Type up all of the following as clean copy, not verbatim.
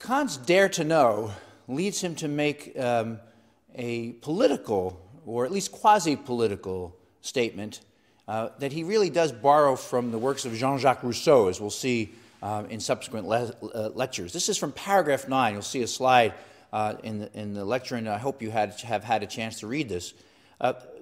Kant's dare to know leads him to make a political, or at least quasi-political, statement that he really does borrow from the works of Jean-Jacques Rousseau, as we'll see in subsequent lectures. This is from paragraph 9. You'll see a slide in the lecture, and I hope you have had a chance to read this.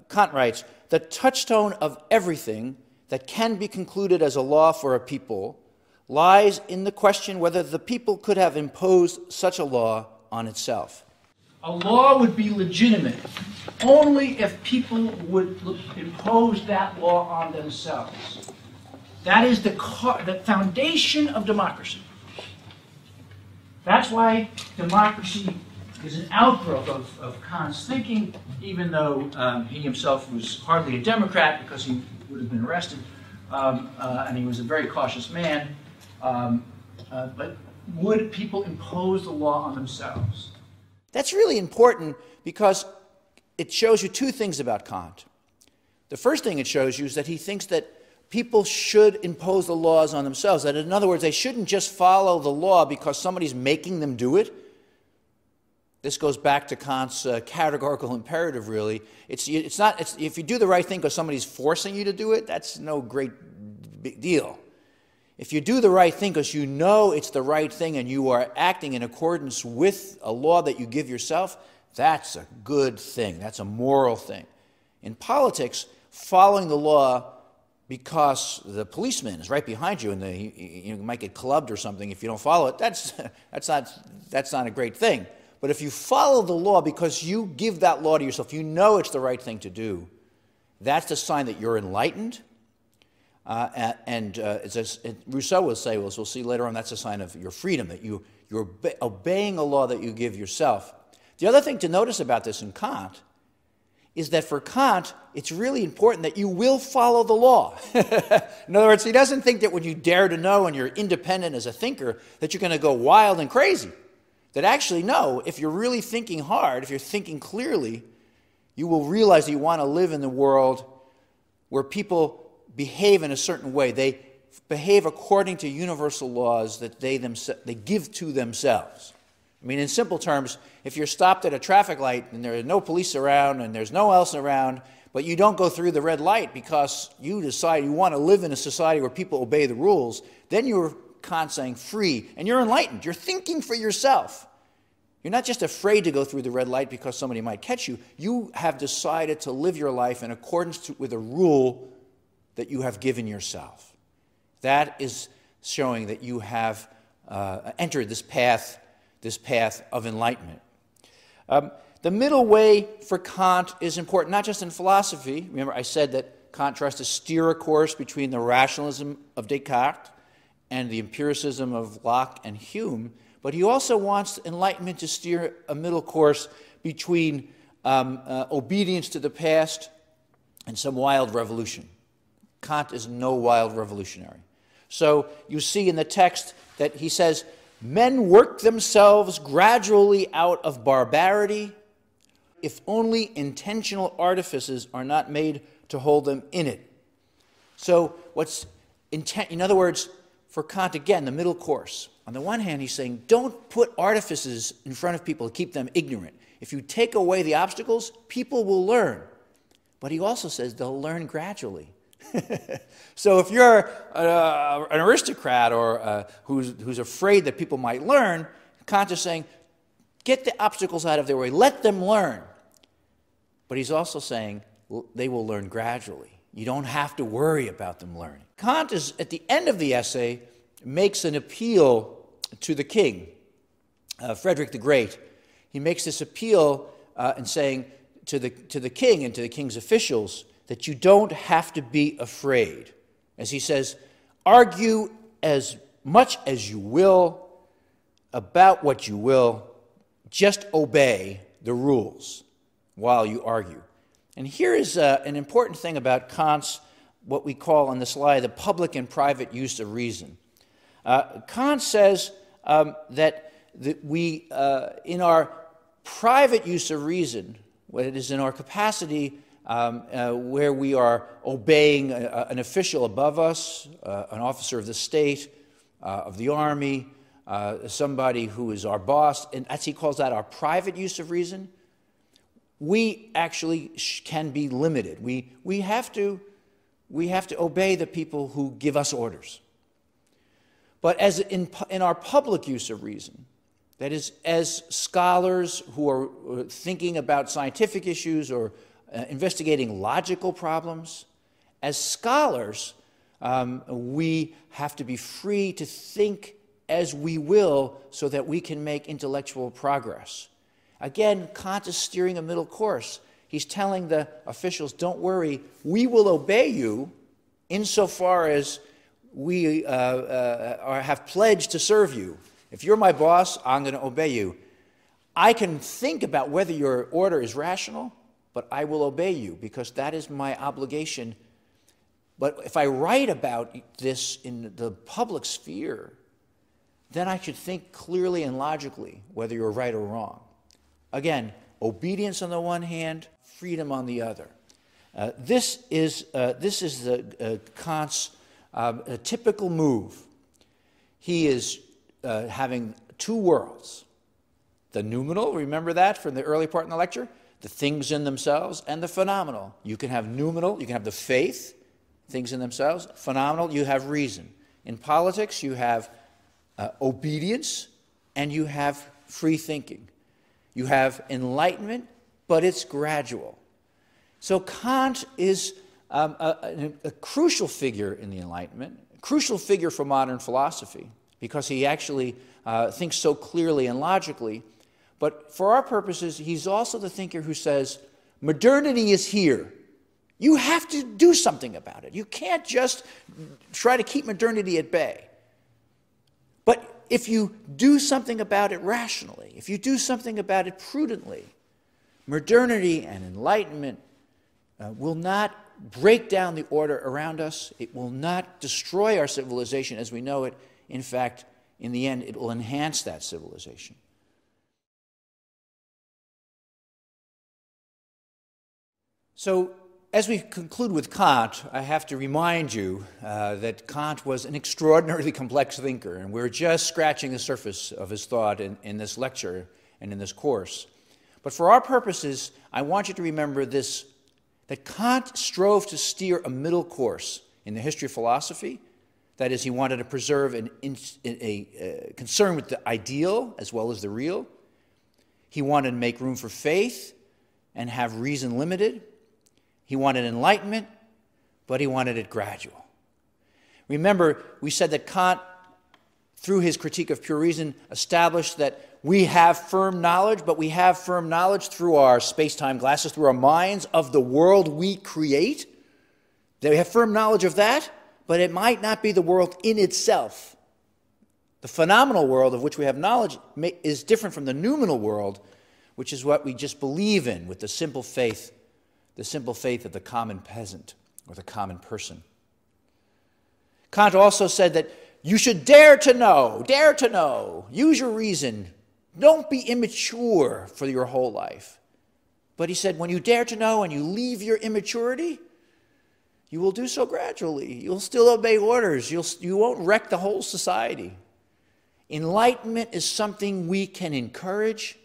Kant writes, "The touchstone of everything that can be concluded as a law for a people lies in the question whether the people could have imposed such a law on itself." A law would be legitimate only if people would impose that law on themselves. That is the foundation of democracy. That's why democracy is an outgrowth of Kant's thinking, even though he himself was hardly a Democrat because he would have been arrested, and he was a very cautious man. But would people impose the law on themselves? That's really important because it shows you two things about Kant. The first thing it shows you is that he thinks that people should impose the laws on themselves. That, in other words, they shouldn't just follow the law because somebody's making them do it. This goes back to Kant's categorical imperative, really. If you do the right thing because somebody's forcing you to do it, that's no great big deal. If you do the right thing because you know it's the right thing and you are acting in accordance with a law that you give yourself, that's a good thing. That's a moral thing. In politics, following the law because the policeman is right behind you and you might get clubbed or something if you don't follow it, that's not a great thing. But if you follow the law because you give that law to yourself, you know it's the right thing to do, that's the sign that you're enlightened. Rousseau will say, as we'll see later on, that's a sign of your freedom, that you're obeying a law that you give yourself. The other thing to notice about this in Kant is that for Kant, it's really important that you will follow the law. In other words, he doesn't think that when you dare to know and you're independent as a thinker, that you're going to go wild and crazy. That actually, no, if you're really thinking hard, if you're thinking clearly, you will realize that you want to live in the world where people behave in a certain way. They behave according to universal laws that they give to themselves. I mean, in simple terms, if you're stopped at a traffic light and there are no police around and there's no one else around, but you don't go through the red light because you decide you want to live in a society where people obey the rules, then you're Kant saying free, and you're enlightened. You're thinking for yourself. You're not just afraid to go through the red light because somebody might catch you. You have decided to live your life in accordance with a rule that you have given yourself. That is showing that you have entered this path of enlightenment. The middle way for Kant is important, not just in philosophy. Remember, I said that Kant tries to steer a course between the rationalism of Descartes and the empiricism of Locke and Hume, but he also wants enlightenment to steer a middle course between obedience to the past and some wild revolution. Kant is no wild revolutionary. So you see in the text that he says, men work themselves gradually out of barbarity if only intentional artifices are not made to hold them in it. So in other words, for Kant, again, the middle course. On the one hand, he's saying, don't put artifices in front of people to keep them ignorant. If you take away the obstacles, people will learn. But he also says they'll learn gradually. So if you're an aristocrat or who's afraid that people might learn, Kant is saying, get the obstacles out of their way, let them learn. But he's also saying they will learn gradually. You don't have to worry about them learning. Kant is, at the end of the essay, makes an appeal to the king, Frederick the Great. He makes this appeal in saying to the king and to the king's officials that you don't have to be afraid. As he says, argue as much as you will about what you will, just obey the rules while you argue. And here is an important thing about Kant's, what we call on the slide, the public and private use of reason. Kant says that we, in our private use of reason, what it is in our capacity where we are obeying an official above us, an officer of the state, of the army, somebody who is our boss, and as he calls that our private use of reason, we actually can be limited. We have to obey the people who give us orders. But as in our public use of reason, that is, as scholars who are thinking about scientific issues or investigating logical problems, as scholars, we have to be free to think as we will so that we can make intellectual progress. Again, Kant is steering a middle course. He's telling the officials, don't worry, we will obey you insofar as we have pledged to serve you. If you're my boss, I'm going to obey you. I can think about whether your order is rational, but I will obey you because that is my obligation. But if I write about this in the public sphere, then I should think clearly and logically whether you're right or wrong. Again, obedience on the one hand, freedom on the other. This is Kant's typical move. He is having two worlds. The noumenal, remember that from the early part in the lecture? The things in themselves, and the phenomenal. You can have noumenal, you can have the faith, things in themselves. Phenomenal, you have reason. In politics, you have obedience, and you have free thinking. You have enlightenment, but it's gradual. So Kant is a crucial figure in the Enlightenment, a crucial figure for modern philosophy, because he actually thinks so clearly and logically. But for our purposes, he's also the thinker who says, modernity is here. You have to do something about it. You can't just try to keep modernity at bay. But if you do something about it rationally, if you do something about it prudently, modernity and enlightenment will not break down the order around us. It will not destroy our civilization as we know it. In fact, in the end, it will enhance that civilization. So, as we conclude with Kant, I have to remind you that Kant was an extraordinarily complex thinker, and we're just scratching the surface of his thought in this lecture and in this course. But for our purposes, I want you to remember this, that Kant strove to steer a middle course in the history of philosophy. That is, he wanted to preserve a concern with the ideal as well as the real. He wanted to make room for faith and have reason limited. He wanted enlightenment, but he wanted it gradual. Remember, we said that Kant, through his critique of pure reason, established that we have firm knowledge, but we have firm knowledge through our space-time glasses, through our minds of the world we create. That we have firm knowledge of that, but it might not be the world in itself. The phenomenal world of which we have knowledge is different from the noumenal world, which is what we just believe in with the simple faith of the common peasant or the common person. Kant also said that you should dare to know, use your reason, don't be immature for your whole life. But he said when you dare to know and you leave your immaturity, you will do so gradually. You'll still obey orders. You won't wreck the whole society. Enlightenment is something we can encourage,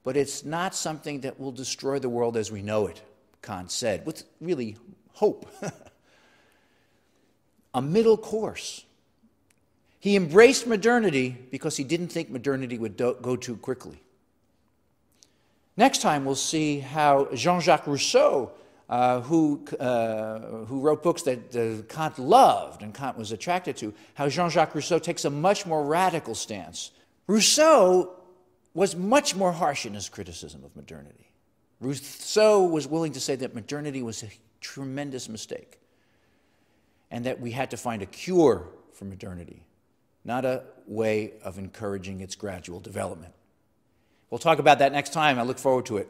but it's not something that will destroy the world as we know it, Kant said, with really hope. A middle course. He embraced modernity because he didn't think modernity would go too quickly. Next time we'll see how Jean-Jacques Rousseau, who wrote books that Kant loved and Kant was attracted to, how Jean-Jacques Rousseau takes a much more radical stance. Rousseau was much more harsh in his criticism of modernity. Rousseau was willing to say that modernity was a tremendous mistake and that we had to find a cure for modernity, not a way of encouraging its gradual development. We'll talk about that next time. I look forward to it.